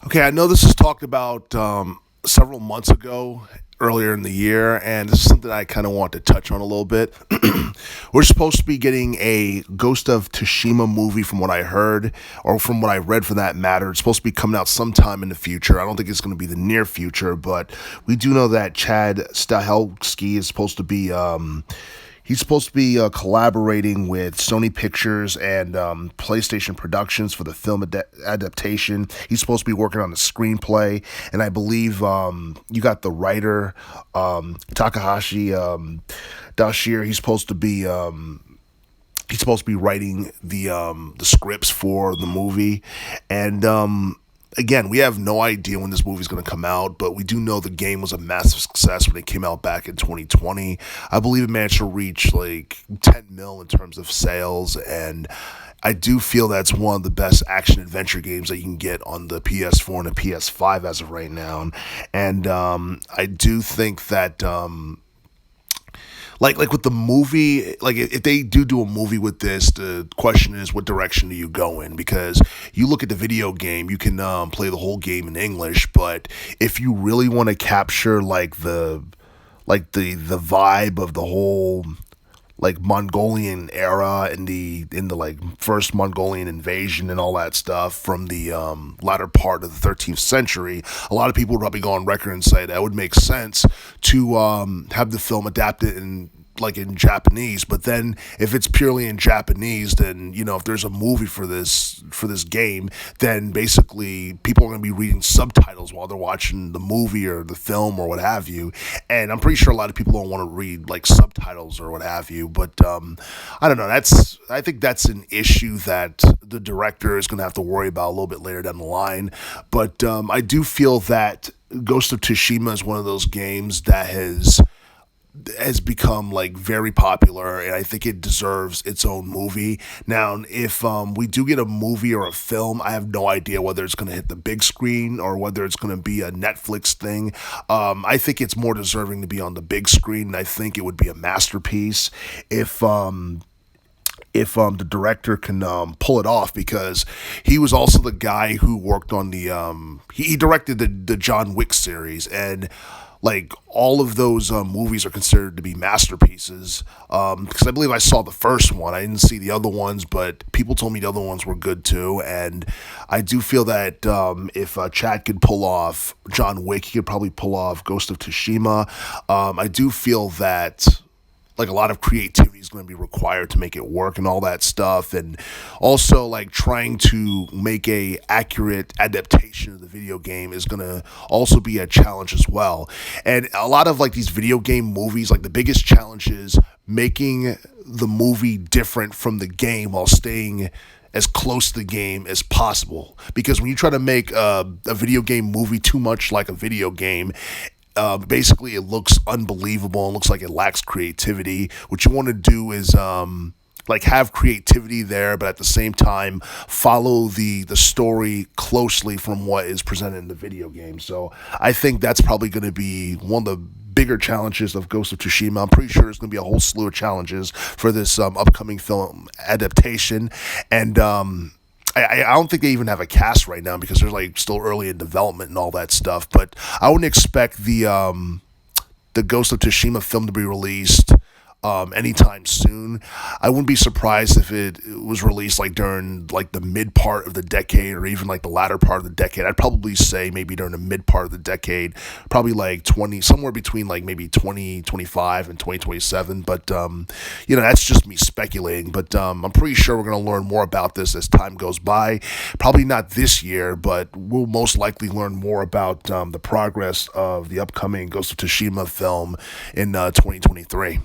Okay, I know this was talked about several months ago, earlier in the year, and this is something I kind of want to touch on a little bit. We're supposed to be getting a Ghost of Tsushima movie, from what I heard, or from what I read for that matter. It's supposed to be coming out sometime in the future. I don't think it's going to be the near future, but we do know that Chad Stahelski is supposed to be. He's supposed to be collaborating with Sony Pictures and PlayStation Productions for the film adaptation. He's supposed to be working on the screenplay, and I believe you got the writer Takahashi Dashir. He's supposed to be writing the scripts for the movie, and again, we have no idea when this movie is going to come out, but we do know the game was a massive success when it came out back in 2020. I believe it managed to reach like 10 mil in terms of sales, and I do feel that's one of the best action adventure games that you can get on the PS4 and the PS5 as of right now. And I do think that like with the movie, like if they do a movie with this, the question is, what direction do you go in? Because you look at the video game, you can play the whole game in English, but if you really want to capture the vibe of the whole like Mongolian era in the like first Mongolian invasion and all that stuff from the latter part of the 13th century, a lot of people would probably go on record and say that would make sense to have the film adapted in Japanese. But then if it's purely in Japanese, then if there's a movie for this game, then basically people are going to be reading subtitles while they're watching the movie or the film or what have you. And I'm pretty sure a lot of people don't want to read like subtitles or what have you. But I don't know. I think that's an issue that the director is going to have to worry about a little bit later down the line. But I do feel that Ghost of Tsushima is one of those games that has become like very popular, and I think it deserves its own movie. Now, if we do get a movie or a film, I have no idea whether it's going to hit the big screen or whether it's going to be a Netflix thing. I think it's more deserving to be on the big screen, and I think it would be a masterpiece if the director can pull it off, because he was also the guy who worked on he directed the John Wick series, and like all of those movies are considered to be masterpieces, because I believe I saw the first one. I didn't see the other ones, but people told me the other ones were good too. And I do feel that if Chad could pull off John Wick, he could probably pull off Ghost of Tsushima. I do feel that like a lot of creativity is going to be required to make it work and all that stuff, and also like trying to make a accurate adaptation of the video game is going to also be a challenge as well. And a lot of like these video game movies, like the biggest challenge is making the movie different from the game while staying as close to the game as possible, because when you try to make a video game movie too much like a video game, basically it looks unbelievable and looks like it lacks creativity. What you want to do is like have creativity there, but at the same time follow the story closely from what is presented in the video game. So I think that's probably going to be one of the bigger challenges of Ghost of Tsushima. I'm pretty sure there's going to be a whole slew of challenges for this upcoming film adaptation, and I don't think they even have a cast right now because they're like still early in development and all that stuff. But I wouldn't expect the Ghost of Tsushima film to be released anytime soon. I wouldn't be surprised if it was released like during like the mid part of the decade or even like the latter part of the decade. I'd probably say maybe during the mid part of the decade, probably like somewhere between like maybe 2025 and 2027. But that's just me speculating. But I'm pretty sure we're going to learn more about this as time goes by. Probably not this year, but we'll most likely learn more about the progress of the upcoming Ghost of Tsushima film in 2023.